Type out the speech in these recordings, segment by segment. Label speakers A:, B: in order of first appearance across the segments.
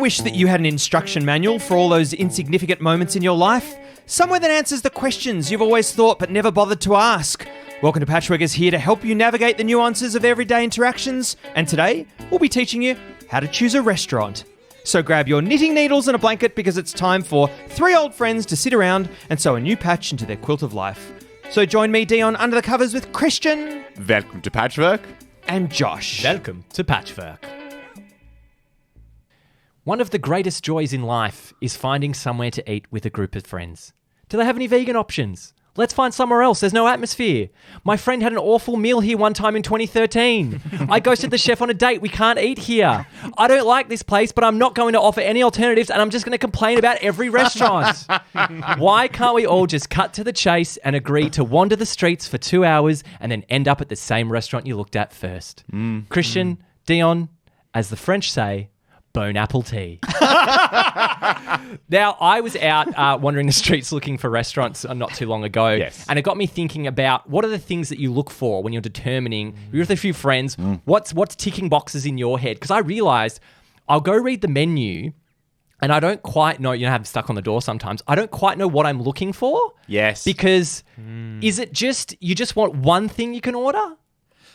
A: wish that you had an instruction manual for all those insignificant moments in your life? Somewhere that answers the questions you've always thought but never bothered to ask. Welcome to Patchworkers, here to help you navigate the nuances of everyday interactions. And today, we'll be teaching you how to choose a restaurant. So grab your knitting needles and a blanket because it's time for three old friends to sit around and sew a new patch into their quilt of life. So join me, Dion, under the covers with Christian.
B: Welcome to Patchwork.
A: And Josh.
C: Welcome to Patchwork. One of the greatest joys in life is finding somewhere to eat with a group of friends. Do they have any vegan options? Let's find somewhere else. There's no atmosphere. My friend had an awful meal here one time in 2013. I ghosted the chef on a date. We can't eat here. I don't like this place, but I'm not going to offer any alternatives, and I'm just going to complain about every restaurant. Why can't we all just cut to the chase and agree to wander the streets for 2 hours and then end up at the same restaurant you looked at first? Christian, Dion, as the French say, bon appetit. Now, I was out wandering the streets looking for restaurants not too long ago.
B: Yes.
C: And it got me thinking about what are the things that you look for when you're determining, you're with a few friends, what's ticking boxes in your head? Because I realized I'll go read the menu and I don't quite know, you know, I'm stuck on the door sometimes. I don't quite know what I'm looking for.
B: Yes.
C: Because is it just, you just want one thing you can order?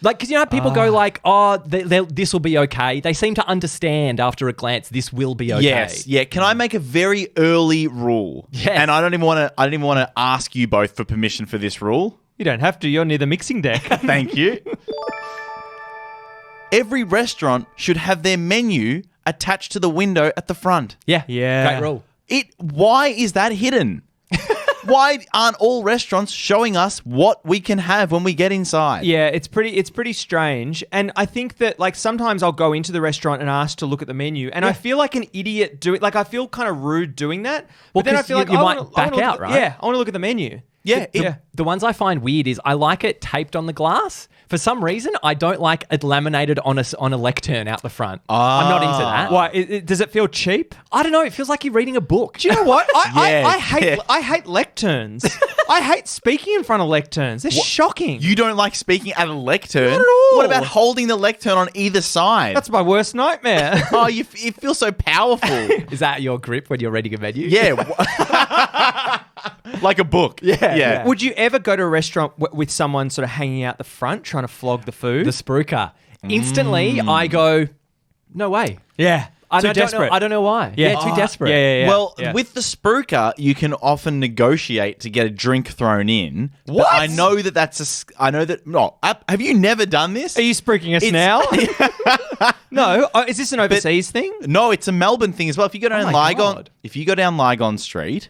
C: Like, because you know how people go like, oh, this will be okay. They seem to understand after a glance, this will be okay.
B: Yes. Yeah. Can I make a very early rule?
C: Yes.
B: And I don't even want to ask you both for permission for this rule.
A: You don't have to. You're near the mixing deck.
B: Thank you. Every restaurant should have their menu attached to the window at the front.
C: Yeah.
A: Yeah.
C: Great rule.
B: Why is that hidden? Why aren't all restaurants showing us what we can have when we get inside?
A: Yeah, it's pretty strange. And I think that like sometimes I'll go into the restaurant and ask to look at the menu and I feel like an idiot like I feel kind of rude doing that.
C: Well,
A: but then I feel
C: you
A: like
C: might back out, right?
A: Yeah, I want to look at the menu.
B: Yeah.
C: The ones I find weird is I like it taped on the glass. For some reason, I don't like it laminated on a lectern out the front. I'm not into that.
A: Why? Does it feel cheap?
C: I don't know. It feels like you're reading a book.
A: Do you know what?
B: Yeah.
A: I hate lecterns. I hate speaking in front of lecterns. They're shocking.
B: You don't like speaking at a lectern?
A: Not at all.
B: What about holding the lectern on either side?
A: That's my worst nightmare.
B: Oh, you feel so powerful.
C: Is that your grip when you're reading a menu?
B: Yeah. Like a book. Yeah.
A: Would you ever go to a restaurant with someone sort of hanging out the front trying to flog the food?
C: The spruiker. Instantly, I go, no way.
A: Yeah. Too desperate.
C: I don't know why. Yeah, too desperate.
A: Yeah.
B: Well, with the spruiker, you can often negotiate to get a drink thrown in.
A: What?
B: But I know that no. Have you never done this?
A: Are you spruiking us now? No. Is this an overseas thing?
B: No, it's a Melbourne thing as well. If you go down
C: my God.
B: Lygon Street,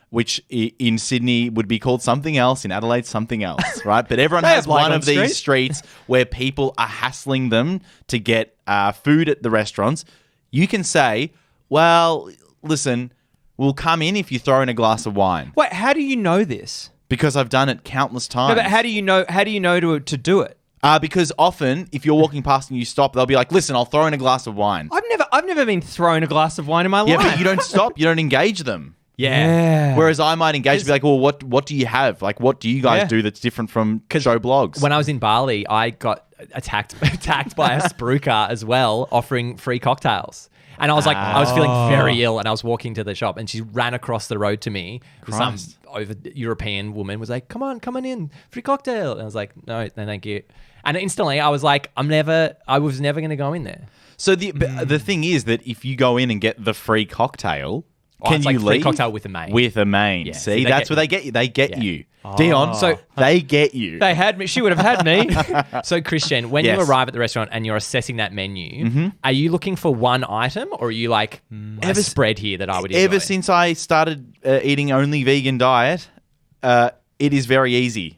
B: which in Sydney would be called something else, in Adelaide something else, right? But everyone has
A: have
B: one
A: Lygon
B: of these
A: Street.
B: streets where people are hassling them to get food at the restaurants. You can say, well, listen, we'll come in if you throw in a glass of wine.
A: Wait, how do you know this?
B: Because I've done it countless times.
A: No, but how do you know to do it?
B: Because often, if you're walking past and you stop, they'll be like, listen, I'll throw in a glass of wine.
A: I've never been thrown a glass of wine in my life.
B: Yeah, but you don't stop. You don't engage them.
C: Yeah.
B: Whereas I might engage and be like, well, what do you have? Like, what do you guys do that's different from show blogs?
C: When I was in Bali, I got attacked by a spruiker as well, offering free cocktails. And I was like, I was feeling very ill and I was walking to the shop and she ran across the road to me. Some European woman was like, come on in, free cocktail. And I was like, no, thank you. And instantly I was like, I was never going to go in there.
B: So the thing is that if you go in and get the free cocktail, can
C: it's
B: you
C: like free
B: leave?
C: cocktail with a main.
B: With a main.
C: Yeah,
B: See,
C: so
B: that's where they get you. They get you. Dion,
A: So
B: they get you.
A: They had me. She would have had me.
C: So, Christian, when
B: Yes.
C: you arrive at the restaurant and you're assessing that menu, are you looking for one item or are you like, a spread here that I would enjoy?
B: Ever since I started eating only vegan diet, it is very easy.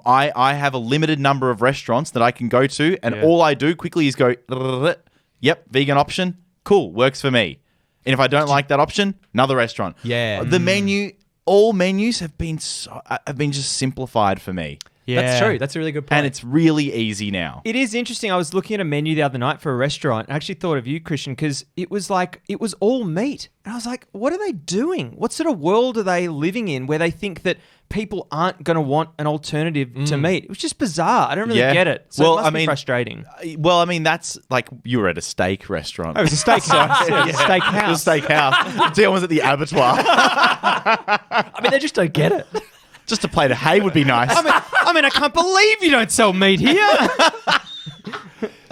B: I have a limited number of restaurants that I can go to, and all I do quickly is go, yep, vegan option, cool, works for me. And if I don't like that option, another restaurant.
C: Yeah.
B: The menu, all menus have been just simplified for me.
A: Yeah.
C: That's true. That's a really good point.
B: And it's really easy now.
A: It is interesting. I was looking at a menu the other night for a restaurant. I actually thought of you, Christian, because it was all meat. And I was like, what are they doing? What sort of world are they living in where they think that people aren't going to want an alternative to meat. It was just bizarre. I don't really
B: Yeah.
A: get it. So
B: Well,
A: it must
B: I
A: be
B: mean-
A: frustrating.
B: Well, I mean, that's like you were at a steak restaurant.
A: It was a steakhouse. It was a steakhouse.
B: The steakhouse. Dion was at the abattoir.
C: I mean, they just don't get it.
B: Just a plate of hay would be nice.
A: I mean, I can't believe you don't sell meat here.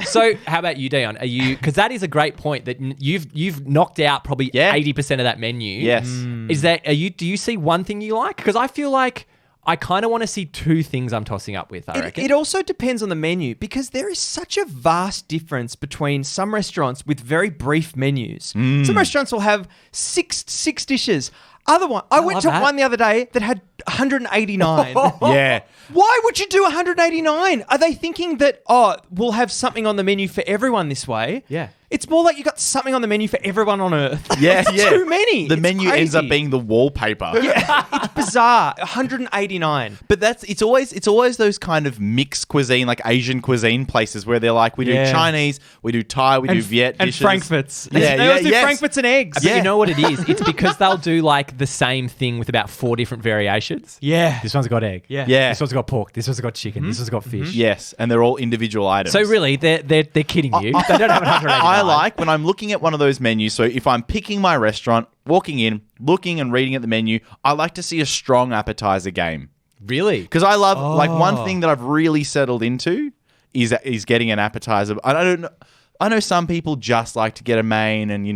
C: So, how about you, Dion? Are you, because that is a great point that you've knocked out probably
B: Yeah.
C: 80% of that menu.
B: Yes.
C: Is that do you see one thing you like? Because I feel like I kind of want to see two things I'm tossing up with, I reckon.
A: It also depends on the menu because there is such a vast difference between some restaurants with very brief menus. Some restaurants will have six dishes. Other one, I went
C: love
A: to
C: that.
A: one the other day that had 189.
B: Yeah.
A: Why would you do 189? Are they thinking that, we'll have something on the menu for everyone this way?
C: Yeah.
A: It's more like you got something on the menu for everyone on Earth.
B: Yeah,
A: It's
B: yeah.
A: too many.
B: The
A: It's
B: menu ends up
A: crazy.
B: being the wallpaper.
A: Yeah, it's bizarre. 189.
B: But it's always those kind of mixed cuisine, like Asian cuisine places where they're like, we do
A: Yeah.
B: Chinese, we do Thai, we do Viet
A: and
B: dishes.
A: frankfurts.
B: Yeah,
A: They always do
B: yes.
A: frankfurts and eggs.
C: But you know what it is? It's because they'll do like the same thing with about 4 different variations.
A: Yeah.
C: This one's got egg.
A: Yeah.
B: Yeah.
C: This one's got pork. This one's got chicken. This one's got fish.
B: Yes, and they're all individual items.
C: So really, they're kidding you. They don't have 189.
B: I like when I'm looking at one of those menus. So if I'm picking my restaurant, walking in, looking and reading at the menu, I like to see a strong appetizer game.
C: Really?
B: Because I love, like, one thing that I've really settled into is getting an appetizer. I know some people just like to get a main and,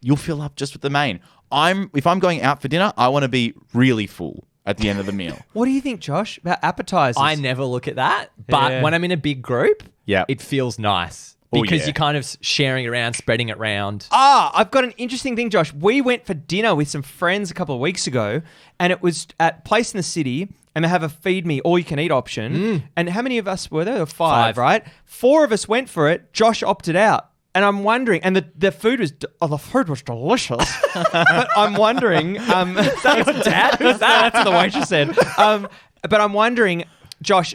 B: you'll fill up just with the main. If I'm going out for dinner, I want to be really full at the end of the meal.
A: What do you think, Josh, about appetizers?
C: I never look at that, but
A: Yeah.
C: when I'm in a big group,
B: Yeah.
C: it feels nice
B: Oh,
C: because
B: yeah.
C: you're kind of sharing it around, spreading it around.
A: I've got an interesting thing, Josh. We went for dinner with some friends a couple of weeks ago, and it was at a place in the city, and they have a feed me all you can eat option. And how many of us were there? 5, right? 4 of us went for it. Josh opted out. And I'm wondering, and the food was delicious. But I'm wondering, that's what the waitress said. But I'm wondering, Josh,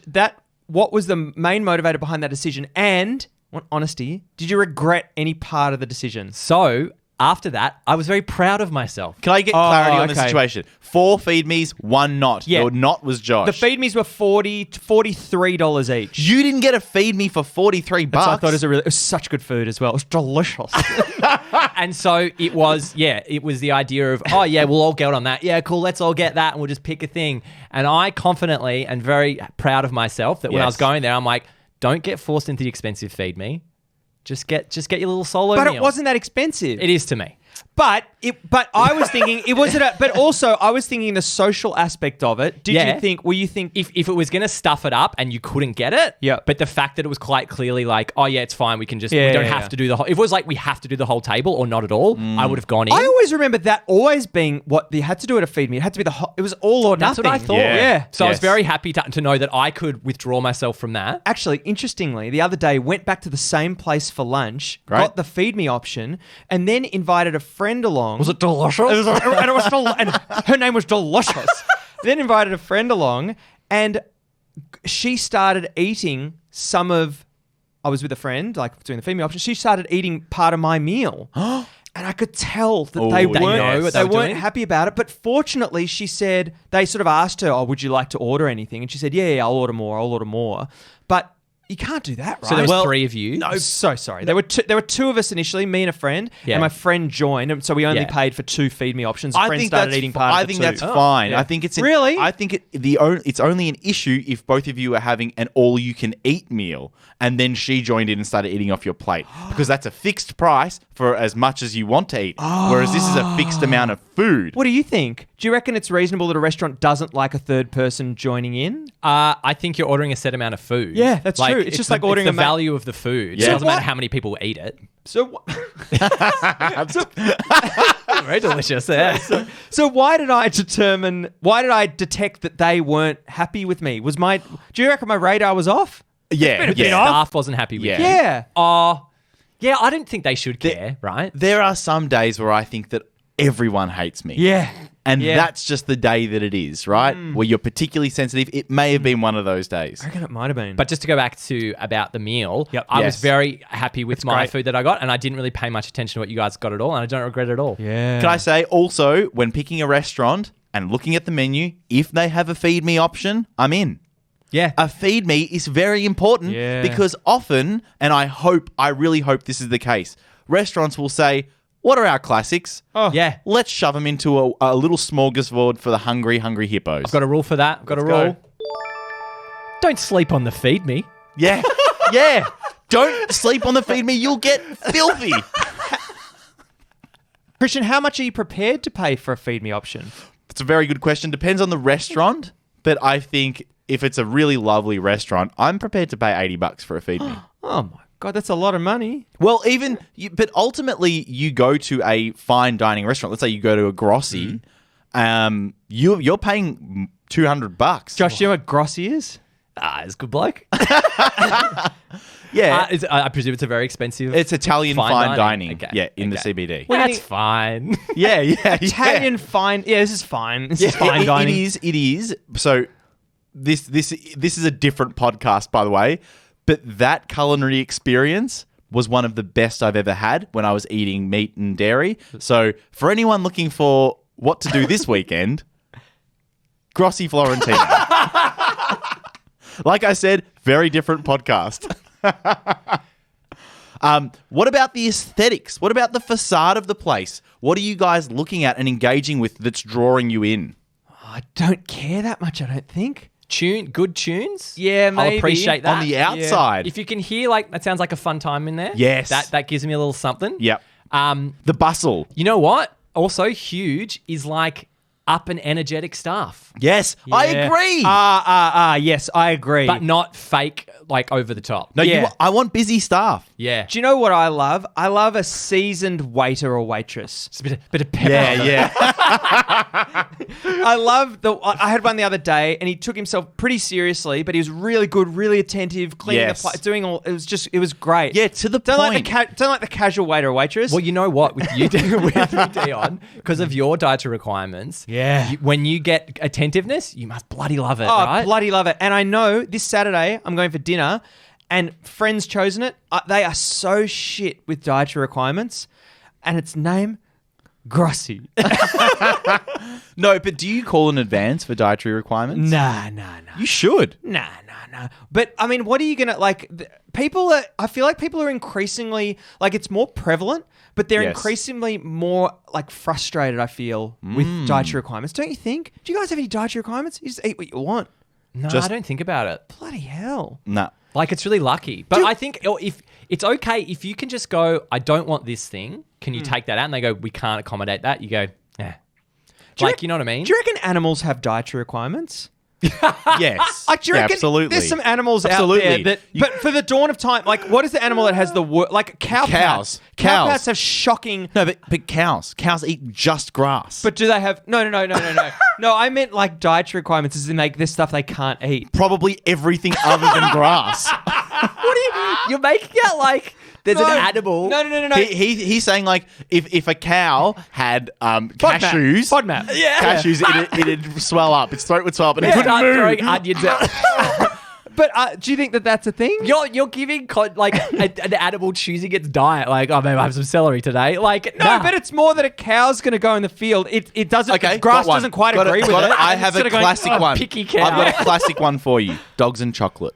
A: what was the main motivator behind that decision? And, want honesty, did you regret any part of the decision?
C: So after that, I was very proud of myself.
B: Can I get clarity on the
A: okay.
B: situation? 4 feed me's, 1 not.
A: Yeah.
B: Your not was Josh.
A: The feed me's were $43 each.
B: You didn't get a feed me for $43.
A: So I thought it was such good food as well. It was delicious.
C: And so it was the idea of, we'll all get on that. Yeah, cool, let's all get that and we'll just pick a thing. And I confidently and very proud of myself that when I was
B: Yes.
C: going there, I'm like, don't get forced into the expensive feed me. Just get your little solo
A: But
C: meal.
A: it wasn't that expensive.
C: It is to me.
A: But I was thinking it wasn't. But also I was thinking the social aspect of it. Were you think
C: If it was going to stuff it up and you couldn't get it,
A: Yeah.
C: but the fact that it was quite clearly like, it's fine, we can just,
A: Yeah,
C: we don't
A: yeah,
C: have
A: yeah.
C: to do the whole, if it was like we have to do the whole table or not at all, I would have gone in.
A: I always remember that always being what they had to do at a feed me. It had to be it was all or
C: That's
A: nothing.
C: what I thought.
A: Yeah.
C: So I was
B: Yes.
C: very happy to know that I could withdraw myself from that.
A: Actually, interestingly, the other day went back to the same place for lunch,
B: Right.
A: got the feed me option, and then invited a friend along.
C: Was it delicious?
A: And it was and her name was Delicious. Then invited a friend along, and she started eating some of. I was with a friend, like doing the feed me option. She started eating part of my meal. And I could tell that they
B: They
A: weren't,
C: know what they were
A: weren't
C: doing?
A: happy about it. But fortunately, she said, they sort of asked her, would you like to order anything? And she said, yeah, I'll order more. But you can't do that, right?
C: So there was 3 of you.
A: No, so sorry. There were 2 of us initially, me and a friend,
C: Yeah.
A: and my friend joined, and so we only
C: Yeah.
A: paid for 2 feed me options. A
B: I
A: friend
B: think
A: started
B: that's
A: eating part of
B: I
A: the
B: think
A: 2.
B: that's fine.
A: yeah.
B: I think it's
A: Really?
B: I think it's only an issue if both of you are having an all-you-can-eat meal, and then she joined in and started eating off your plate, because that's a fixed price for as much as you want to eat. Whereas this is a fixed amount of food.
A: What do you think? Do you reckon it's reasonable that a restaurant doesn't like a third person joining in?
C: I think you're ordering a set amount of food.
A: Yeah, that's true. It's just like ordering
C: the
A: a ma-
C: value of the food.
B: Yeah.
C: It doesn't
A: So
C: matter
A: what-
C: how many people eat it.
A: So,
C: Very delicious. Yeah.
A: so why did I detect that they weren't happy with me? Do you reckon my radar was off?
B: Yeah,
C: The staff wasn't happy with
B: Yeah.
C: you.
A: Yeah.
C: Yeah, I don't think they should care, right?
B: There are some days where I think that everyone hates me.
A: Yeah.
B: And
A: Yeah.
B: that's just the day that it is, right? Where you're particularly sensitive. It may have been one of those days.
A: I reckon it might have been.
C: But just to go back to about the meal,
A: Yep.
C: I was
B: Yes.
C: very happy with my
A: great.
C: food that I got, and I didn't really pay much attention to what you guys got at all, and I don't regret it at all.
A: yeah.
B: Can I say also, when picking a restaurant and looking at the menu, if they have a feed me option, I'm in.
C: Yeah.
B: A feed me is very important because often, and I really hope this is the case, restaurants will say, what are our classics?
C: Oh, yeah.
B: Let's shove them into a little smorgasbord for the hungry hippos.
C: I've got a rule for that. I've got a rule. Don't sleep on the feed me.
B: Yeah. Yeah. Don't sleep on the feed me. You'll get filthy.
A: Christian, how much are you prepared to pay for a feed me option?
B: It's a very good question. Depends on the restaurant, but I think if it's a really lovely restaurant, I'm prepared to pay $80 for a feed me.
A: Oh my God, that's a lot of money.
B: Well, but ultimately, you go to a fine dining restaurant. Let's say you go to a Grossi. You're paying $200.
A: Josh, do you know what Grossi is?
C: It's a good bloke.
B: Yeah,
C: I presume it's a very expensive.
B: it's Italian fine dining.
C: Okay.
B: Yeah, in the CBD.
C: Well, that's fine.
B: Yeah.
A: Italian fine. Yeah, this is fine. This is fine dining.
B: It is. So this is a different podcast, by the way. But that culinary experience was one of the best I've ever had when I was eating meat and dairy. So for anyone looking for what to do this weekend, Grossi Florentina. Like I said, very different podcast. What about the aesthetics? What about the facade of the place? What are you guys looking at and engaging with that's drawing you in?
A: I don't care that much, I don't think.
C: Good tunes.
A: Yeah, maybe.
C: I'll appreciate that.
B: On the outside.
C: If you can hear, that sounds like a fun time in there.
B: Yes.
C: That gives me a little something.
B: Yep. The bustle.
C: You know what? Also huge is up and energetic staff.
B: Yes, I agree.
A: Yes, I agree.
C: But not fake, over the top.
B: No,
A: Yeah.
B: I want busy staff.
C: Yeah.
A: Do you know what I love? I love a seasoned waiter or waitress.
C: Just a bit of pepper.
B: Yeah.
A: I love I had one the other day, and he took himself pretty seriously, but he was really good, really attentive, cleaning the place, doing all. It was great.
B: Yeah, to the
A: don't
B: point.
A: Don't like the casual waiter or waitress.
C: Well, you know what? With you, Dion, because of your dietary requirements, when you get attentiveness, you must bloody love it, right?
A: Bloody love it. And I know this Saturday I'm going for dinner, and friends chosen it. They are so shit with dietary requirements, and its name, Grossi.
B: No, but do you call in advance for dietary requirements?
A: Nah.
B: You should.
A: Nah. But I mean, what are you gonna people are? I feel like people are increasingly it's more prevalent, but they're increasingly more frustrated. I feel with dietary requirements. Don't you think? Do you guys have any dietary requirements? You just eat what you want.
C: No, I don't think about it.
A: Bloody hell.
B: Nah.
C: It's really lucky. But I think if it's okay if you can just go, I don't want this thing. Can you take that out? And they go, we can't accommodate that. You go, yeah. You know what I mean?
A: Do you reckon animals have dietary requirements?
B: Yes.
A: Do you reckon
B: absolutely.
A: There's some animals out there that, but for the dawn of time, what is the animal that has the worst? Cows.
B: Cows.
A: Cow pats have shocking.
B: No, but cows eat just grass.
A: But do they have? No. No, I meant dietary requirements is to make this stuff they can't eat.
B: Probably everything other than grass.
C: What are you're making out there's an animal?
A: No.
B: He's saying if a cow had cashews,
A: FODMAP. Yeah.
B: Cashews, it'd swell up. Its throat would swell up, and it couldn't
C: Start
B: move.
C: throwing onions out.
A: But do you think that that's a thing?
C: You're giving an animal choosing its diet. Maybe I have some celery today.
A: No, but it's more that a cow's going to go in the field. It doesn't.
B: Okay,
A: grass doesn't quite agree with it.
B: I have a classic one.
C: Picky cow.
B: I've got a classic one for you. Dogs and chocolate.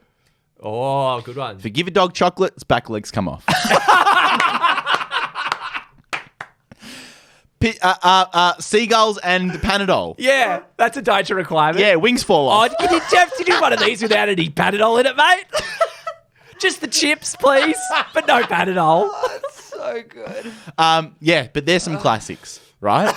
C: Oh, good one.
B: If you give a dog chocolate, its back legs come off. Seagulls and Panadol.
C: Yeah, that's a dietary requirement.
B: Yeah, wings fall off.
C: Can you do one of these without any Panadol in it, mate? Just the chips, please, but no Panadol.
A: So good.
B: Yeah, but there's some classics, right?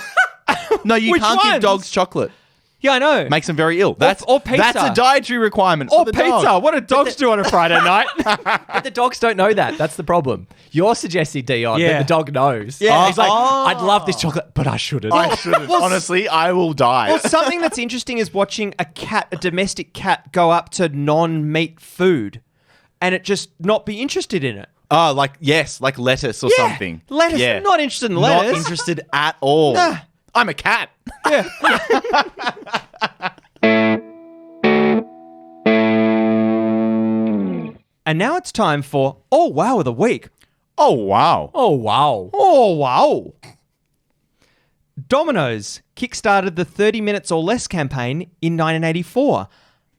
B: No, you
A: Which
B: can't give
A: ones?
B: dogs chocolate.
A: Yeah, I know.
B: Makes them very ill.
A: Or pizza.
B: That's a dietary requirement
A: Or
B: for the
A: pizza.
B: dog.
A: What do dogs do on a Friday night?
C: But the dogs don't know that. That's the problem. You're suggesting, Dion,
A: Yeah.
C: that the dog knows.
A: Yeah.
C: He's like, I'd love this chocolate, but I shouldn't.
B: I shouldn't. Honestly, I will die.
A: Well, something that's interesting is watching a domestic cat, go up to non-meat food and it just not be interested in it.
B: Oh, like lettuce or something.
A: Lettuce.
B: Yeah.
A: Not interested in lettuce.
B: Not interested at all.
A: Nah.
B: I'm a cat.
A: Yeah. And now it's time for Oh Wow of the Week.
B: Oh, wow.
C: Oh, wow.
A: Oh wow. Domino's kickstarted the 30 minutes or less campaign in 1984.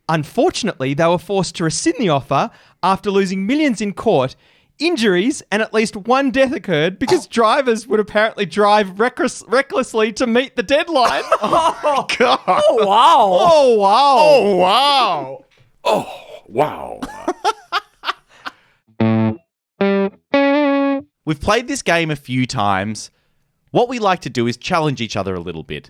A: Unfortunately, they were forced to rescind the offer after losing millions in court. Injuries and at least one death occurred because drivers would apparently drive recklessly to meet the deadline.
B: Oh, God.
C: Oh, wow.
A: Oh, wow.
B: Oh, wow. Oh, wow. We've played this game a few times. What we like to do is challenge each other a little bit.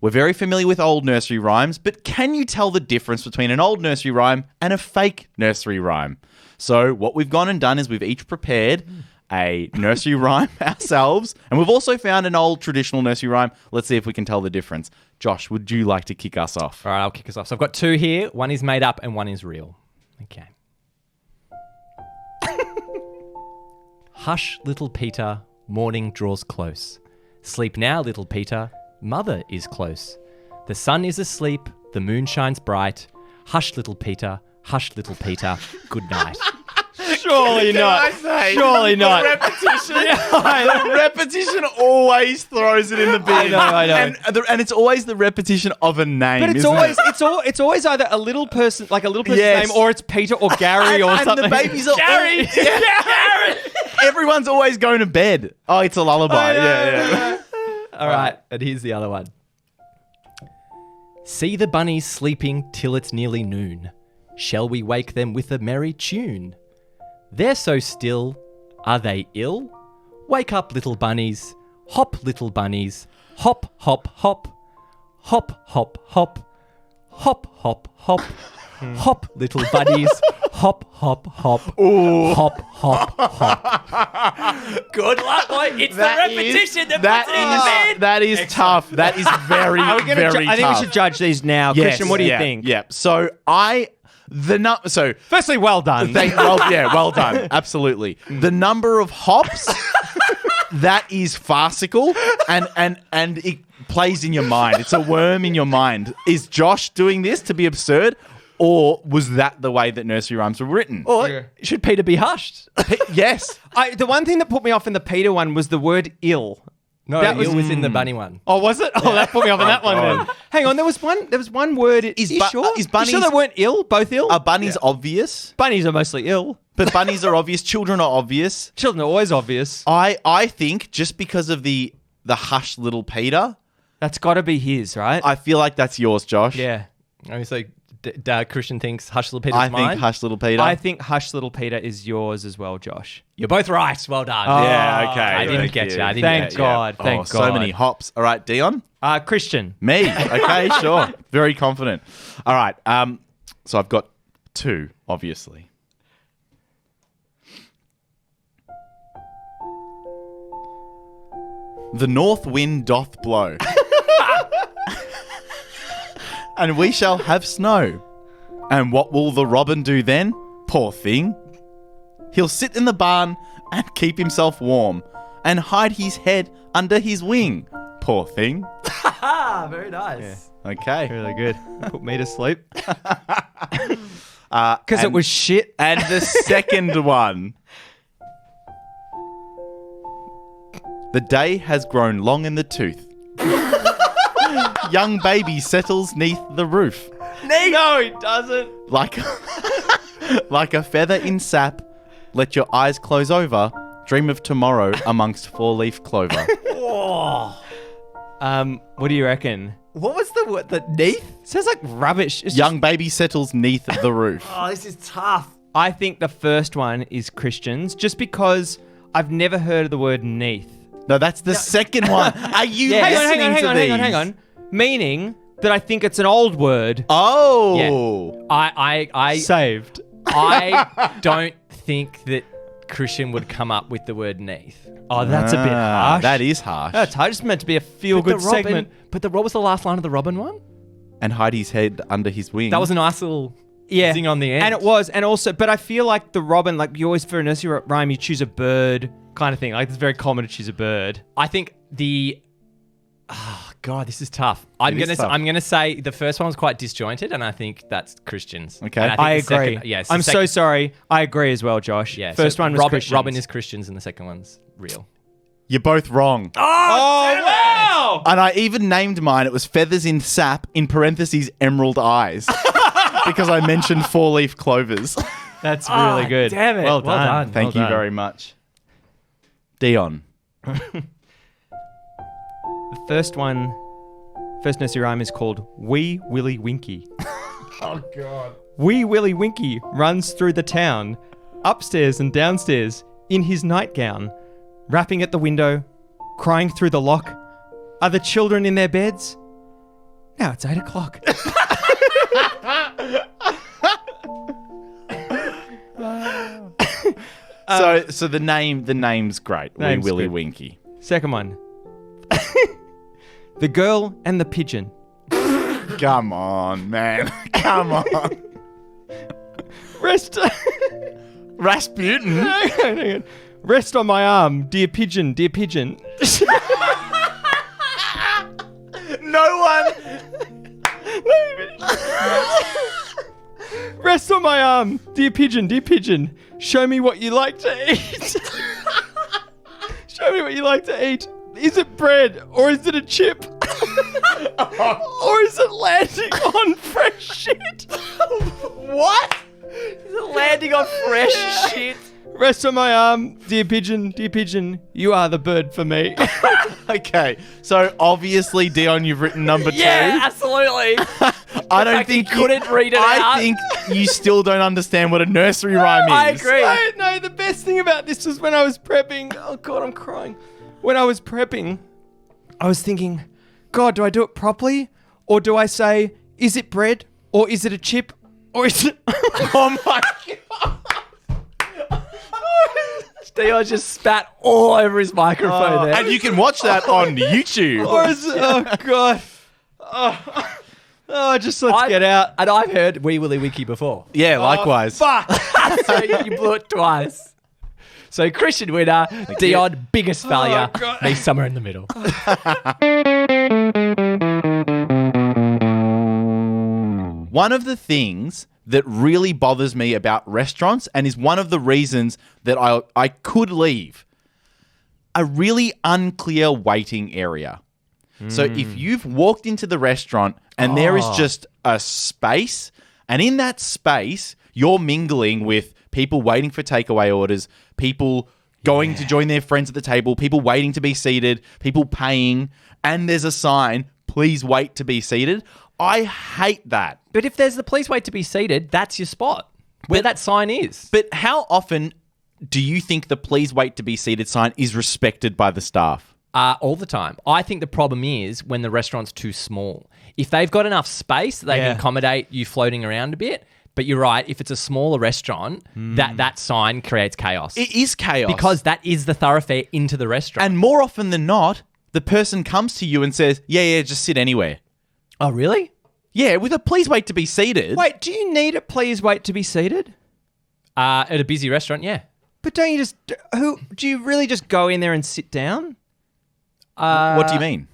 B: We're very familiar with old nursery rhymes, but can you tell the difference between an old nursery rhyme and a fake nursery rhyme? So what we've gone and done is we've each prepared a nursery rhyme ourselves, and we've also found an old traditional nursery rhyme. Let's see if we can tell the difference. Josh, would you like to kick us off?
C: All right, I'll kick us off. So I've got two here. One is made up and one is real. Okay. Hush, little Peter, morning draws close. Sleep now, little Peter, mother is close. The sun is asleep, the moon shines bright. Hush, little Peter, good night.
A: Surely not. Surely not.
B: The repetition always throws it in the bin.
A: I know.
B: And it's always the repetition of a name.
A: But it's always either a little person, like a little person's
B: Yes.
A: name, or it's Peter or Gary or
B: and
A: something.
B: the babies are
A: Gary.
B: Gary. Everyone's always going to bed. Oh, it's a lullaby. Yeah.
C: All right, and here's the other one. See the bunnies sleeping till it's nearly noon. Shall we wake them with a merry tune? They're so still, are they ill? Wake up, little bunnies, hop, little bunnies, hop, hop, hop, hop, hop, hop, hop, hop, hop, hop, little bunnies, hop, hop, hop, hop, hop, hop. Good luck, boy. It's the repetition that puts it in the bin.
B: That is tough. That is very, very tough.
A: I think we should judge these now.
B: Yes.
A: Christian, what do you think?
B: Yeah. So
A: Firstly, well done.
B: well done. Absolutely. The number of hops that is farcical and it plays in your mind. It's a worm in your mind. Is Josh doing this to be absurd, or was that the way that nursery rhymes were written?
C: Or should Peter be hushed?
B: Yes.
A: The one thing that put me off in the Peter one was the word ill.
C: No,
A: That
C: it
A: was-
C: was in the bunny one.
A: Oh, was it? Oh, that put me off in that one then. Hang on, there was one word. Is you sure?
B: is
A: You
B: bunnies-
A: sure they weren't ill? Both ill?
B: Are bunnies obvious?
A: Bunnies are mostly ill.
B: But bunnies are obvious. Children are obvious.
A: Children are always obvious.
B: I think just because of the hush little Peter,
A: That's got to be his, right?
B: I feel like that's yours, Josh.
A: Yeah.
C: I mean, so Christian thinks Hush Little Peter's
B: I
C: mine.
B: think hush little Peter.
A: I think Hush Little Peter is yours as well, Josh.
C: You're both right. Well done.
B: Yeah, okay.
C: I didn't
B: Thank
C: get
B: you.
C: you. I didn't
A: Thank
C: get you.
A: God. Thank
B: Oh,
A: God.
B: so many hops. All right, Dion?
A: Christian.
B: Me. Okay, sure. Very confident. All right. So I've got two, obviously. The north wind doth blow, and we shall have snow. And what will the robin do then? Poor thing. He'll sit in the barn and keep himself warm, and hide his head under his wing. Poor thing.
C: Ah, very nice.
B: Okay.
A: Really good. Put me to sleep.
B: Because
A: Because it was shit.
B: And the second one. The day has grown long in the tooth. Young baby settles neath the roof.
A: No, he doesn't.
B: Like a feather in sap. Let your eyes close over. Dream of tomorrow amongst four-leaf clover.
A: What do you reckon?
C: What was the word? The neath?
A: Sounds like rubbish. It's
B: Young baby settles neath the roof.
C: Oh, this is tough.
A: I think the first one is Christian's, just because I've never heard of the word neath.
B: No, that's the second one. Are you listening to these?
A: hang on. Meaning that I think it's an old word.
B: Oh.
C: I
A: Saved.
C: I don't think that Christian would come up with the word neath.
A: Oh, that's a bit harsh.
B: That is harsh.
A: That's harsh. It's meant to be a feel-good segment.
C: But what was the last line of the Robin one?
B: And hide his head under his wing.
C: That was a nice little zing on the end.
A: And it was. And also, but I feel like the robin, like you always, for a nursery rhyme, you choose a bird kind of thing. Like it's very common to choose a bird.
C: I think God, this is tough. I'm gonna say the first one was quite disjointed, and I think that's Christian's.
B: Okay.
C: And
A: I
C: think the
A: agree.
C: second- yes,
A: I'm so sorry. I agree as well, Josh.
C: Yeah.
A: First
C: so
A: one was
C: Robin.
A: Christian's.
C: Robin is Christian's, and the second one's real.
B: You're both wrong.
A: Oh, Wow!
B: And I even named mine. It was Feathers in Sap, in parentheses, Emerald Eyes. Because I mentioned 4-leaf clovers.
A: That's really good.
C: Damn it.
A: Well done.
B: Thank you very much. Dion.
A: The first nursery rhyme is called Wee Willie Winky.
B: Oh, God.
A: Wee Willie Winky runs through the town, upstairs and downstairs, in his nightgown, rapping at the window, crying through the lock. Are the children in their beds? Now it's 8 o'clock.
B: So the name's great.
A: Name's
B: Wee Willie
A: good.
B: Winky.
A: Second one. The Girl and the Pigeon.
B: Come on, man. Come on.
A: Rest.
B: Rasputin.
A: Hang on. Rest on my arm, dear pigeon, dear pigeon.
B: No one.
A: Rest on my arm, dear pigeon, dear pigeon. Show me what you like to eat. Show me what you like to eat. Is it bread or is it a chip? Or is it landing on fresh shit?
B: What?
C: Is it landing on fresh shit?
A: Rest on my arm, dear pigeon, you are the bird for me.
B: Okay, so obviously, Dion, you've written number 2.
C: Yeah, absolutely.
B: I don't think
C: you couldn't read it out.
B: I think you still don't understand what a nursery rhyme is.
C: I agree.
A: No, the best thing about this was when I was prepping. Oh, God, I'm crying. When I was prepping, I was thinking, God, do I do it properly? Or do I say, is it bread? Or is it a chip? Or is it...
B: Oh, my God.
C: Dion just spat all over his microphone there.
B: And you can watch that on YouTube.
A: Or is it... Oh, God. Oh, just let's get out.
C: And I've heard Wee Willie Winky before.
B: Yeah, likewise.
A: Fuck.
C: So you blew it twice. So Christian winner, Dion, biggest failure.
A: God.
C: Me somewhere in the middle.
B: One of the things that really bothers me about restaurants and is one of the reasons that I could leave, a really unclear waiting area. So if you've walked into the restaurant and there is just a space, and in that space, you're mingling with people waiting for takeaway orders, people going to join their friends at the table, people waiting to be seated, people paying, and there's a sign, please wait to be seated. I hate that.
C: But if there's the please wait to be seated, that's your spot. Where that sign is.
B: But how often do you think the please wait to be seated sign is respected by the staff?
C: All the time. I think the problem is when the restaurant's too small. If they've got enough space, they can accommodate you floating around a bit. But you're right, if it's a smaller restaurant, that sign creates chaos.
B: It is chaos.
C: Because that is the thoroughfare into the restaurant.
B: And more often than not, the person comes to you and says, yeah, just sit anywhere.
C: Oh, really?
B: Yeah, with a please wait to be seated.
A: Wait, do you need a please wait to be seated?
C: At a busy restaurant, yeah.
A: But don't you just... do you really just go in there and sit down?
B: What do you mean?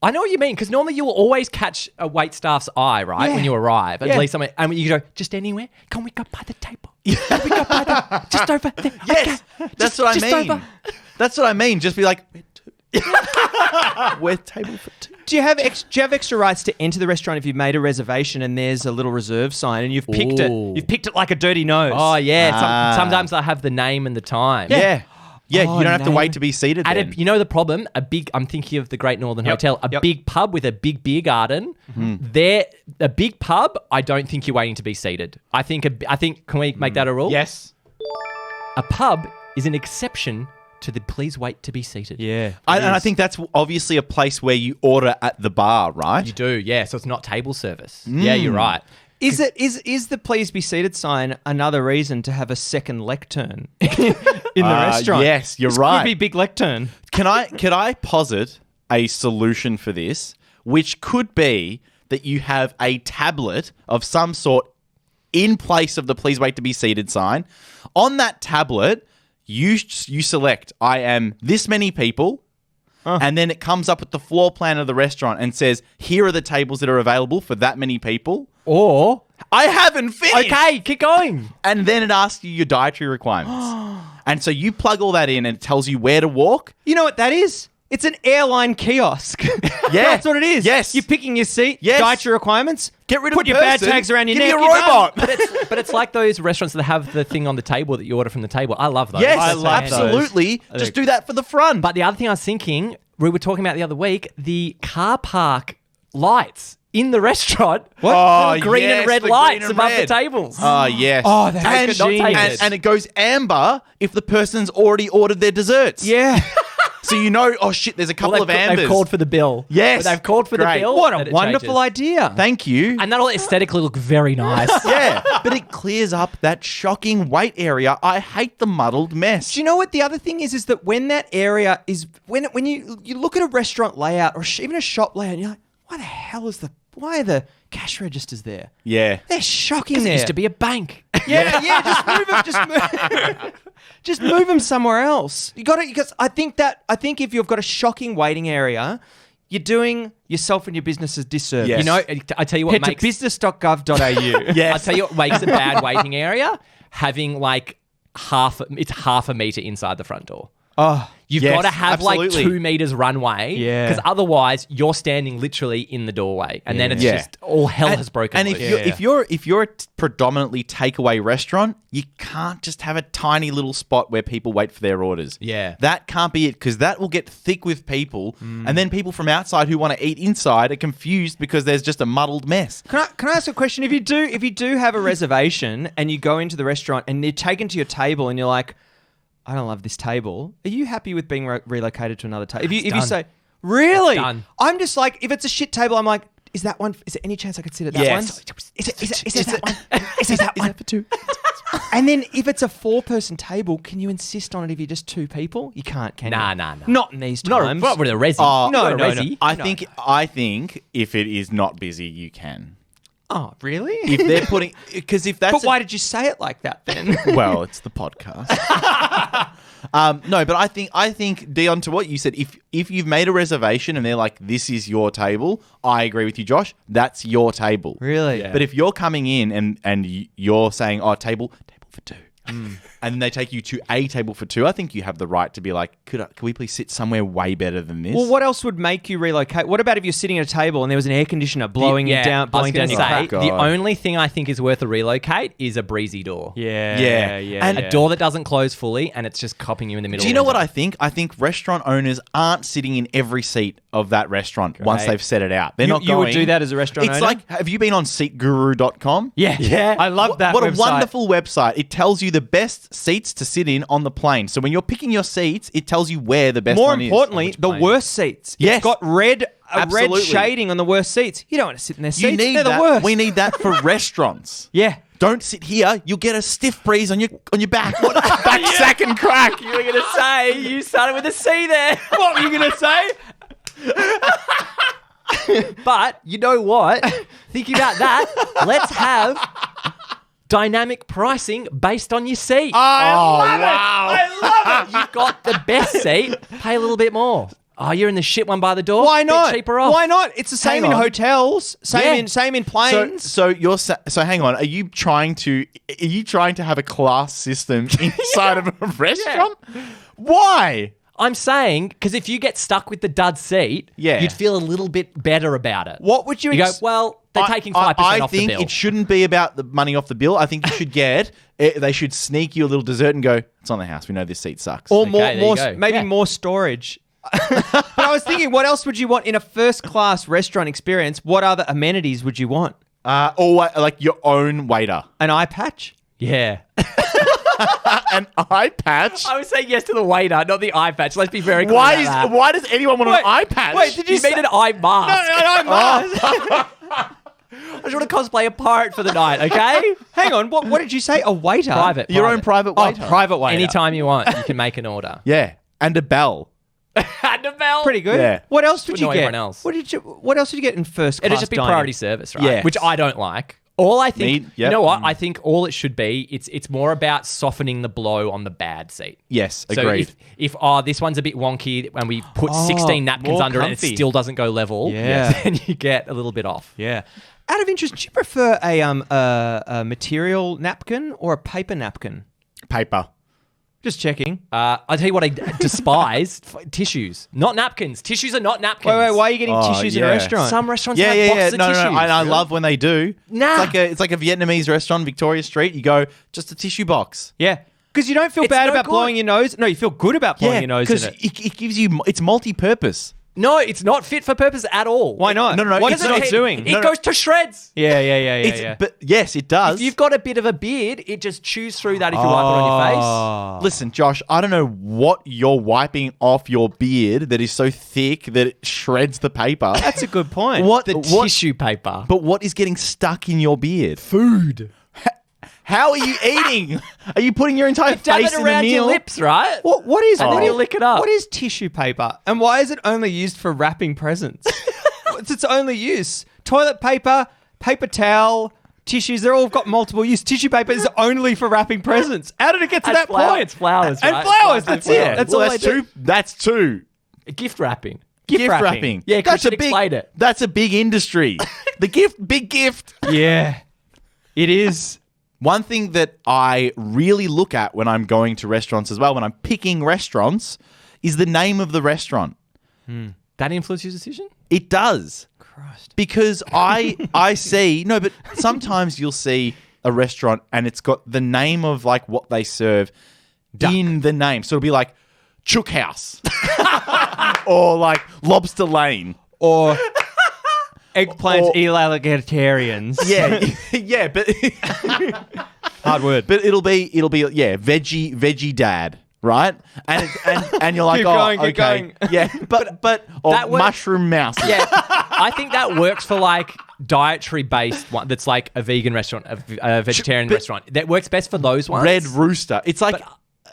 C: I know what you mean, because normally you will always catch a wait staff's eye, right, when you arrive. At least somewhere, and you go, just anywhere. Can we go by the table? Can we go by the... Just over there.
B: Yes,
C: Okay.
B: that's what I mean.
C: Over.
B: That's what I mean. Just be like, we're table for 2.
A: Do you have extra rights to enter the restaurant if you've made a reservation and there's a little reserve sign and you've picked it?
C: Ooh.
A: You've picked it like a dirty nose.
C: Oh, yeah. Sometimes they have the name and the time.
B: Yeah. Yeah,
A: Oh,
B: you don't have to
A: name.
B: wait to be seated then.
C: You know the problem? I'm thinking of the Great Northern Hotel, a big pub with a big beer garden. A big pub, I don't think you're waiting to be seated. I think, can we make that a rule?
A: Yes.
C: A pub is an exception to the please wait to be seated.
A: Yeah.
B: And I think that's obviously a place where you order at the bar, right?
C: You do, yeah. So it's not table service. Yeah, you're right.
A: Is the please be seated sign another reason to have a second lectern in the restaurant?
B: Yes, you're
A: This
B: right.
A: Could be big lectern.
B: Can I posit a solution for this, which could be that you have a tablet of some sort in place of the please wait to be seated sign. On that tablet, you select, I am this many people, and then it comes up with the floor plan of the restaurant and says, here are the tables that are available for that many people.
C: Or,
B: I haven't finished.
C: okay, keep going.
B: And then it asks you your dietary requirements. And so you plug all that in and it tells you where to walk.
A: You know what that is? It's an airline kiosk.
B: Yeah.
A: That's what it is.
B: Yes.
A: You're picking your seat,
B: Yes.
A: dietary requirements,
B: Get rid of
A: put
B: the
A: your bad
B: person,
A: tags around your
B: give
A: neck.
B: me a
A: you're done.
B: robot.
C: But it's like those restaurants that have the thing on the table that you order from the table. I love those.
B: Yes,
A: I love those.
B: absolutely. Just do that for the front.
C: But the other thing I was thinking, we were talking about the other week, the car park lights in the restaurant.
B: What?
C: Little green
B: yes,
C: and red
B: the green
C: lights
B: and
C: above
B: red.
C: the tables.
B: Oh, yes.
A: Oh, that's
B: and,
A: genius.
B: and it goes amber if the person's already ordered their desserts.
A: Yeah.
B: So you know, oh shit, there's a couple of ambers.
C: They've called for the bill.
B: Yes.
C: They've called for
B: Great.
C: the bill.
A: What
C: and
A: a
C: it
A: wonderful
C: changes.
A: idea.
B: Thank you.
C: And that'll aesthetically look very nice.
B: Yeah, but it clears up that shocking wait area. I hate the muddled mess.
A: Do you know what the other thing is that when that area is when you look at a restaurant layout or even a shop layout, and you're like, why are the cash registers there?
B: Yeah.
A: They're shocking
C: It
A: there.
C: used to be a bank.
A: Yeah, just move them. Just move them somewhere else. You got to because I think if you've got a shocking waiting area, you're doing yourself and your business a disservice.
B: Yes.
C: You know, I tell you what
A: Head
C: makes
A: to business.gov.au.
B: Yes.
C: I tell you what makes a bad waiting area, having like half a meter inside the front door.
A: Oh,
C: You've
B: Yes,
C: got to have
B: absolutely.
C: like 2 meters runway.
A: Yeah.
C: Because otherwise you're standing literally in the doorway. And then it's
B: Yeah.
C: just all hell has broken
B: And
C: loose.
B: if you're a predominantly takeaway restaurant, you can't just have a tiny little spot where people wait for their orders.
C: Yeah.
B: That can't be it because that will get thick with people, and then people from outside who want to eat inside are confused because there's just a muddled mess.
A: Can I ask a question? If you do have a reservation and you go into the restaurant and you're taken to your table and you're like, I don't love this table. Are you happy with being relocated to another table? If you
C: done.
A: say, really?
C: Done.
A: I'm just like, if it's a shit table, I'm like, is that one? Is there any chance I could sit at that
B: Yes.
A: one? Is it that one? Is it that one? For two? And then if it's a 4-person table, can you insist on it if you're just 2 people? You can't, can you?
C: Nah.
A: Not in these times.
C: Not with a resi.
B: Oh,
A: No,
C: Not a
A: no,
C: resi.
A: no.
B: I think if it is not busy, you can.
A: Oh, really?
B: If they're putting because if that's
A: But why did you say it like that then?
B: well, it's the podcast. No, but I think Dion, to what you said, if you've made a reservation and they're like, this is your table, I agree with you, Josh. That's your table.
A: Really?
C: Yeah.
B: But if you're coming in and you're saying, oh, table for 2, and then they take you to a table for 2, I think you have the right to be like, could we please sit somewhere way better than this?
A: Well, what else would make you relocate? What about if you're sitting at a table and there was an air conditioner blowing you down, blowing down your crack?
B: God.
C: The only thing I think is worth a relocate is a breezy door.
A: Yeah.
B: And
C: A door that doesn't close fully and it's just copping you in the middle.
B: Do you know what I think? I think restaurant owners aren't sitting in every seat of that restaurant once they've set it out. They're not
A: You
B: going.
A: would do that as a restaurant
B: It's
A: owner?
B: like, have you been on seatguru.com?
A: Yeah. I love that
B: What
A: website.
B: a wonderful website. It tells you the best seats to sit in on the plane. So when you're picking your seats, it tells you where the best
A: More
B: one is.
A: importantly, the
C: plane?
A: worst seats.
B: Yes.
A: It's got red
B: Absolutely.
A: shading on the worst seats. You don't want to sit in their seats.
B: You need
A: They're the
B: that.
A: worst.
B: We need that for restaurants.
A: Yeah.
B: Don't sit here. You'll get a stiff breeze on your back. Back sack and crack.
C: You were going to say, you started with a C there.
A: What were you going to say?
C: But you know what? Thinking about that, let's have dynamic pricing based on your seat.
A: I love it.
C: You've got the best seat, pay a little bit more. Oh, you're in the shit one by the door?
A: Why
C: Bit
A: not?
C: cheaper off.
A: Why not? It's the same
B: Hang
A: in
B: on.
A: hotels. Same
C: Yeah.
A: in planes.
B: So hang on. Are you trying to have a class system inside of a restaurant? Why?
C: I'm saying, because if you get stuck with the dud seat,
B: Yeah.
C: you'd feel a little bit better about it.
A: What would you
C: You go,
A: ex-
C: well, they're taking 5%
B: I
C: off the
B: think
C: bill.
B: it shouldn't be about the money off the bill. I think you should they should sneak you a little dessert and go, it's on the house. We know this seat sucks.
A: Or
C: Okay,
A: more,
C: there you
A: more
C: go.
A: maybe
C: Yeah.
A: more storage. But I was thinking, what else would you want in a first-class restaurant experience? What other amenities would you want?
B: Or like your own waiter.
A: An eye patch?
C: Yeah.
B: An eye patch?
C: I would say yes to the waiter, not the eye patch. Let's be very clear about that.
B: Why does anyone want an eye patch?
A: Wait, did
C: You
A: you
C: mean
A: say-
C: an eye mask?
A: No,
C: I just want to cosplay a pirate for the night, okay?
A: Hang on, what did you say? A waiter?
C: Private.
B: Your own private waiter.
A: Oh, private waiter.
C: Anytime you want, you can make an order.
B: Yeah. And a bell.
C: And a bell.
A: Pretty good.
B: Yeah.
A: What else would
C: To
A: you
C: annoy
A: get?
C: everyone else.
A: What else did you get in first class
C: It'd just be
A: dining?
C: priority service, right?
B: Yes.
C: Which I don't like. All I think,
B: Yep.
C: you know what? I think all it should be, it's more about softening the blow on the bad seat.
B: Yes,
C: So
B: agreed.
C: if this one's a bit wonky and we put 16 napkins
A: more
C: under it and
A: comfy.
C: it still doesn't go level,
A: Yeah.
C: then you get a little bit off.
A: Yeah. Out of interest, do you prefer a material napkin or a paper napkin?
B: Paper.
A: Just checking.
C: I'll tell you what I despise. Tissues. Not napkins. Tissues are not napkins.
A: Wait, why are you getting tissues in a
B: yeah.
A: restaurant?
C: Some restaurants
B: Yeah,
C: have
B: yeah, yeah.
C: boxes of
B: No,
C: tissues.
B: no, no. I love when they do.
C: Nah.
B: It's like a Vietnamese restaurant, Victoria Street. You go, just a tissue box.
A: Yeah. Because you don't feel
C: It's
A: bad
C: no
A: about
C: good.
A: blowing your nose. No, you feel good about blowing your nose in
B: because
A: it.
B: it gives you, it's multi-purpose.
C: No, it's not fit for purpose at all.
A: Why not?
B: No, no, no,
A: What
B: it's
A: is it
B: not-
A: not doing?
C: It goes to shreds.
A: Yeah.
B: But yes, it does.
C: If you've got a bit of a beard, it just chews through that if you wipe it on your face.
B: Listen, Josh, I don't know what you're wiping off your beard that is so thick that it shreds the paper.
A: That's a good point.
C: The
B: What?
C: tissue paper.
B: But what is getting stuck in your beard?
C: Food.
B: How are you eating? Are you putting your entire
C: Dab
B: face
C: it
B: in the
C: around
B: meal?
C: your lips, right?
A: What is?
C: And then you lick it up.
A: What is tissue paper, and why is it only used for wrapping presents? What's its only use? Toilet paper, paper towel, tissues. They're all got multiple use. Tissue paper is only for wrapping presents. How did it get to
C: And
A: that point?
C: It's flowers,
A: And
C: right?
A: flowers.
C: Flowers
A: That's
C: and
A: it.
C: flowers.
A: That's
B: Well,
A: all
B: that's
A: I do.
B: two. That's two.
C: Gift wrapping.
A: Gift wrapping.
C: Yeah, 'cause
B: that's
C: you should explain it.
B: That's a big industry. Big gift.
A: Yeah, it is.
B: One thing that I really look at when I'm going to restaurants as well, when I'm picking restaurants, is the name of the restaurant.
C: That influences your decision?
B: It does.
A: Christ.
B: Because I see, no, but sometimes you'll see a restaurant and it's got the name of like what they serve in the name. So it'll be like Chook House or like Lobster Lane.
A: Or eggplant
B: Or-
A: egalitarians.
B: Yeah, yeah, but
A: Hard word.
B: but it'll be veggie dad, right? And you're like,
A: Keep
B: oh,
A: going, keep
B: okay,
A: going.
B: yeah, but or
C: That works-
B: mushroom mouse,
C: Yeah. I think that works for like dietary based one that's like a vegan restaurant, a vegetarian
B: but-
C: restaurant. That works best for those ones.
B: Red Rooster. It's like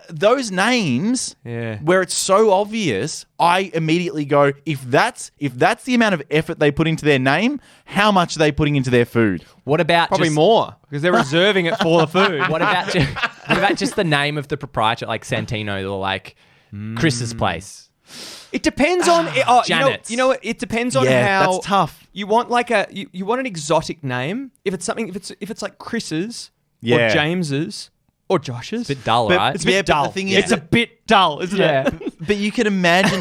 B: those names
A: Yeah.
B: where it's so obvious. I immediately go, if that's the amount of effort they put into their name, how much are they putting into their food?
C: What about
A: Probably
C: just,
A: more because they're reserving it for the food.
C: What about just the name of the proprietor, like Santino or like Chris's place?
A: It depends on.
C: Janet's.
A: You know what? It depends on
B: Yeah,
A: how
B: that's tough.
A: You want like you want an exotic name. If it's something, if it's like Chris's
B: Yeah.
A: or James's or Josh's,
C: It's a bit dull,
B: But-
C: right?
A: it's a bit
B: Yeah, but
A: dull.
B: the thing is
A: It's a
B: that-
A: bit dull, isn't
C: Yeah.
A: it?
B: But you can imagine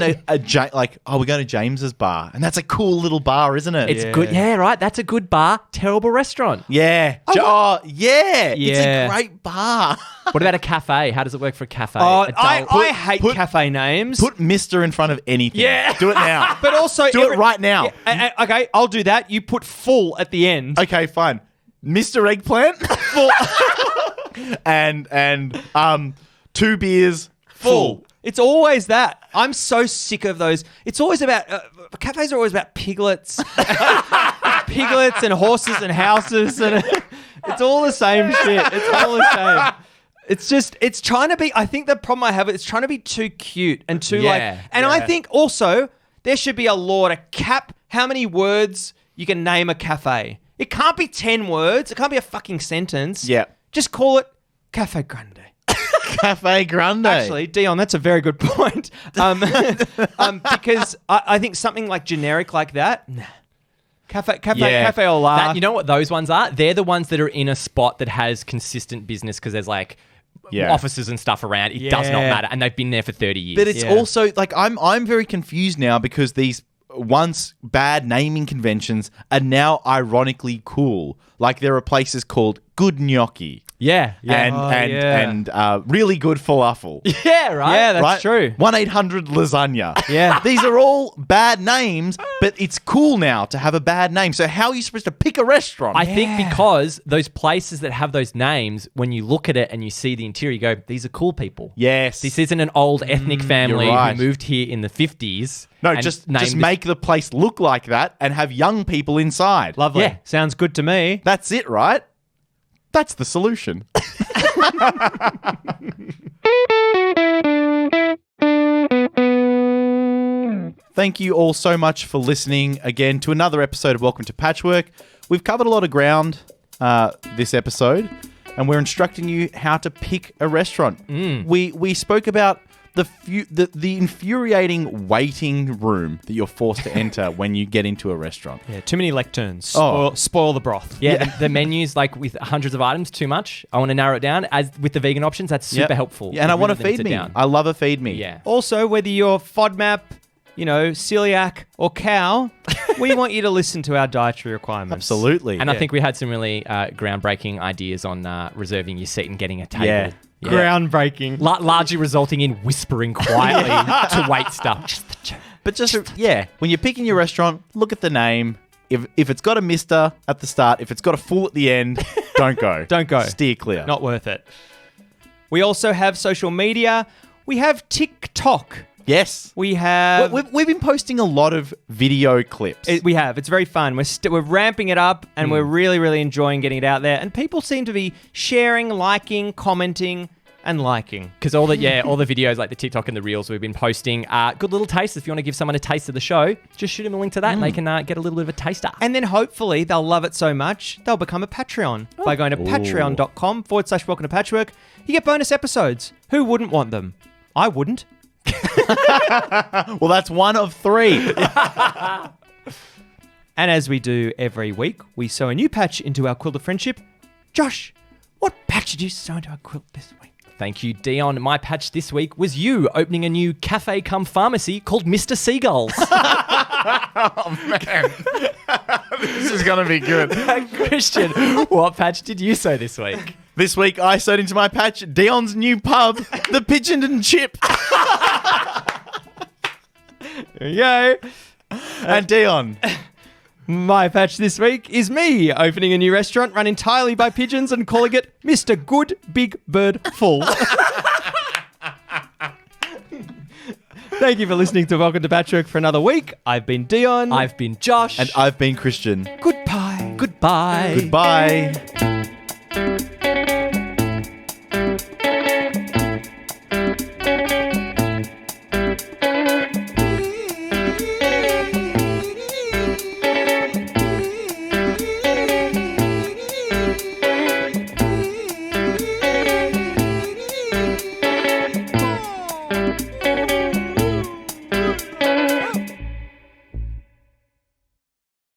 B: like, oh, we're going to James's bar, and that's a cool little bar, isn't it?
C: It's
A: Yeah.
C: good. Yeah, right. That's a good bar. Terrible restaurant.
B: yeah. Yeah. It's
A: Yeah.
B: a great bar.
C: What about a cafe? How does it work for a cafe?
A: Oh,
C: A dull-
A: I hate
B: put-
A: cafe names.
B: Put Mister in front of anything.
A: Yeah.
B: Do it now.
A: but also
B: Do it right now.
A: Yeah, okay, I'll do that. You put full at the end.
B: Okay, fine. Mr. Eggplant, full. and 2 beers, full.
A: It's always that. I'm so sick of those. It's always about cafes are always about piglets, piglets and horses and houses, and it's all the same shit. It's all the same. It's just it's trying to be. I think the problem I have is it's trying to be too cute and too like. And I think also there should be a law to cap how many words you can name a cafe. It can't be 10 words. It can't be a fucking sentence.
B: Yeah.
A: Just call it Cafe Grande.
B: Cafe Grande.
A: Actually, Dion, that's a very good point. Because I think something like generic like that, nah. Cafe au lait.
C: You know what those ones are? They're the ones that are in a spot that has consistent business because there's like offices and stuff around. It does not
A: Yeah.
C: matter, and they've been there for 30 years.
B: But it's
A: Yeah.
B: also like I'm very confused now because these once bad naming conventions are now ironically cool. Like there are places called Good Gnocchi.
C: yeah,
B: And really good falafel.
C: yeah, right.
A: Yeah, that's
B: right?
A: true.
B: 1-800 lasagna.
A: Yeah.
B: These are all bad names, but it's cool now to have a bad name. So how are you supposed to pick a restaurant?
C: I think because those places that have those names, when you look at it and you see the interior, you go, "These are cool people."
B: Yes.
C: This isn't an old ethnic family
B: you're right.
C: who moved here in the 50s.
B: No,
C: and
B: just
C: named
B: make the place look like that and have young people inside.
A: Lovely.
C: Yeah.
A: Sounds good to me.
B: That's it, right? That's the solution. Thank you all so much for listening again to another episode of Welcome to Patchwork. We've covered a lot of ground this episode, and we're instructing you how to pick a restaurant. We spoke about the infuriating waiting room that you're forced to enter when you get into a restaurant.
A: Yeah, too many lecterns.
B: Oh.
A: Spoil the broth.
C: Yeah, the menus, like with hundreds of items, too much. I want to narrow it down. As with the vegan options, that's super
B: Yep.
C: helpful.
B: Yeah, and I
C: It
B: want to
C: really limits
B: feed
C: it
B: me.
C: down.
B: I love a feed me.
C: Yeah.
A: Also, whether you're FODMAP, celiac, or cow, we want you to listen to our dietary requirements.
B: Absolutely.
C: And I think we had some really groundbreaking ideas on reserving your seat and getting a table.
B: Yeah.
A: Groundbreaking.
C: Largely resulting in whispering quietly to wait stuff.
B: But when you're picking your restaurant, look at the name. If it's got a Mister at the start, if it's got a full at the end, don't go.
A: Don't go.
B: Steer clear.
A: Not worth it. We also have social media. We have TikTok.
B: Yes.
A: We have...
B: We've been posting a lot of video clips.
A: We have. It's very fun. We're ramping it up, and we're really, really enjoying getting it out there. And people seem to be sharing, liking, commenting, and liking.
C: Because all the videos like the TikTok and the Reels we've been posting are good little tastes. If you want to give someone a taste of the show, just shoot them a link to that and they can get a little bit of a taster.
A: And then hopefully they'll love it so much, they'll become a Patreon by going to patreon.com/welcome to patchwork. You get bonus episodes. Who wouldn't want them? I wouldn't.
B: Well, that's one of 3.
A: And as we do every week, we sew a new patch into our quilt of friendship. Josh, what patch did you sew into our quilt this week?
C: Thank you, Dion. My patch this week was you opening a new cafe cum pharmacy called Mr. Seagulls.
B: Oh, man. This is going to be good.
C: Christian, what patch did you sew this week?
B: This week, I sewed into my patch Dion's new pub, the Pigeon and Chip.
A: There you go.
B: And Dion.
A: My patch this week is me opening a new restaurant run entirely by pigeons and calling it Mr. Good Big Bird Full. Thank you for listening to Welcome to Patchwork for another week. I've been Dion.
C: I've been Josh.
B: And I've been Christian.
A: Goodbye.
C: Goodbye.
B: Goodbye.